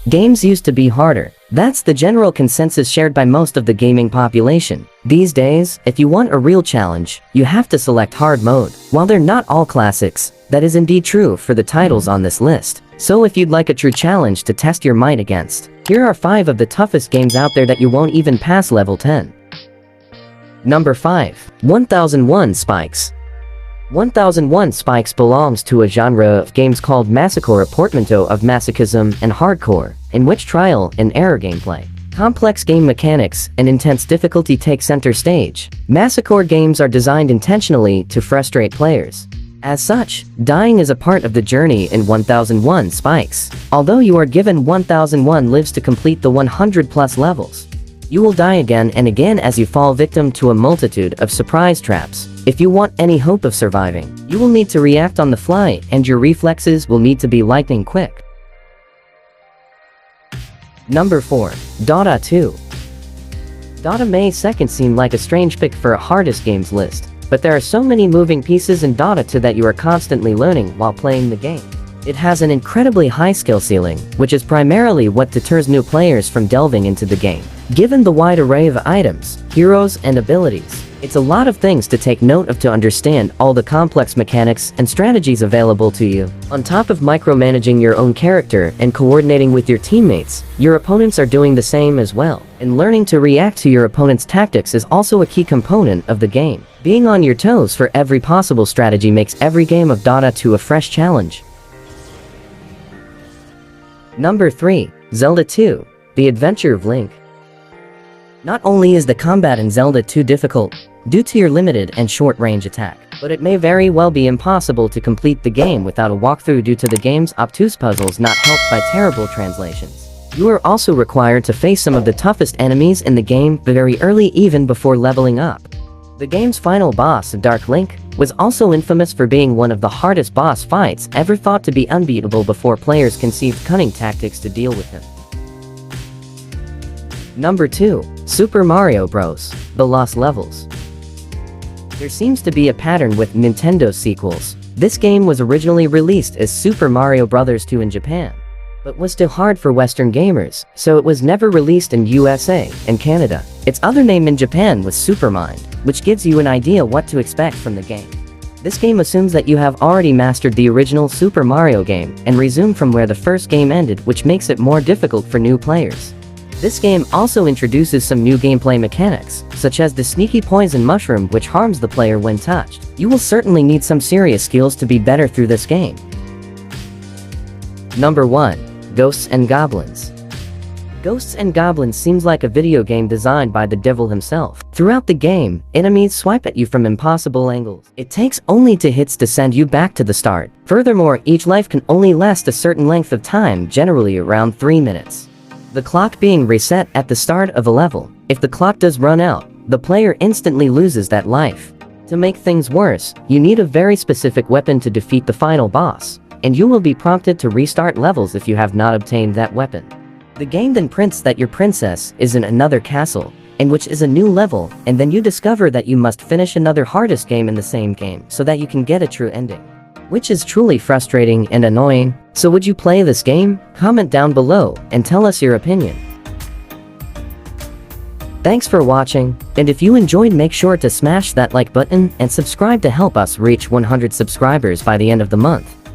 Games used to be harder. That's the general consensus shared by most of the gaming population. These days, if you want a real challenge, you have to select hard mode. While they're not all classics, that is indeed true for the titles on this list. So if you'd like a true challenge to test your might against, here are 5 of the toughest games out there that you won't even pass level 10. Number 5. 1001 Spikes. 1001 Spikes belongs to a genre of games called masocore, a portmanteau of masochism and hardcore, in which trial and error gameplay, complex game mechanics, and intense difficulty take center stage. Masocore games are designed intentionally to frustrate players. As such, dying is a part of the journey in 1001 Spikes. Although you are given 1001 lives to complete the 100+ levels, you will die again and again as you fall victim to a multitude of surprise traps. If you want any hope of surviving, you will need to react on the fly, and your reflexes will need to be lightning quick. Number 4. Dota 2. Dota may second seem like a strange pick for a hardest games list, but there are so many moving pieces in Dota 2 that you are constantly learning while playing the game. It has an incredibly high skill ceiling, which is primarily what deters new players from delving into the game. Given the wide array of items, heroes, and abilities, it's a lot of things to take note of to understand all the complex mechanics and strategies available to you. On top of micromanaging your own character and coordinating with your teammates, your opponents are doing the same as well. And learning to react to your opponent's tactics is also a key component of the game. Being on your toes for every possible strategy makes every game of Dota 2 a fresh challenge. Number 3. Zelda 2. The Adventure of Link. Not only is the combat in Zelda 2 difficult, due to your limited and short-range attack, but it may very well be impossible to complete the game without a walkthrough due to the game's obtuse puzzles not helped by terrible translations. You are also required to face some of the toughest enemies in the game very early, even before leveling up. The game's final boss, Dark Link, was also infamous for being one of the hardest boss fights ever thought to be unbeatable before players conceived cunning tactics to deal with him. Number 2. Super Mario Bros. The Lost Levels. There seems to be a pattern with Nintendo sequels. This game was originally released as Super Mario Bros. 2 in Japan, but was too hard for Western gamers, so it was never released in USA and Canada. Its other name in Japan was Supermind, which gives you an idea what to expect from the game. This game assumes that you have already mastered the original Super Mario game and resume from where the first game ended, which makes it more difficult for new players. This game also introduces some new gameplay mechanics, such as the sneaky poison mushroom which harms the player when touched. You will certainly need some serious skills to be better through this game. Number 1. Ghosts and Goblins. Ghosts and Goblins seems like a video game designed by the devil himself. Throughout the game, enemies swipe at you from impossible angles. It takes only 2 hits to send you back to the start. Furthermore, each life can only last a certain length of time, generally around 3 minutes. The clock being reset at the start of a level. If the clock does run out, the player instantly loses that life. To make things worse, you need a very specific weapon to defeat the final boss, and you will be prompted to restart levels if you have not obtained that weapon. The game then prints that your princess is in another castle, in which is a new level, and then you discover that you must finish another hardest game in the same game so that you can get a true ending, which is truly frustrating and annoying. So would you play this game? Comment down below and tell us your opinion. Thanks for watching, and if you enjoyed, make sure to smash that like button and subscribe to help us reach 100 subscribers by the end of the month.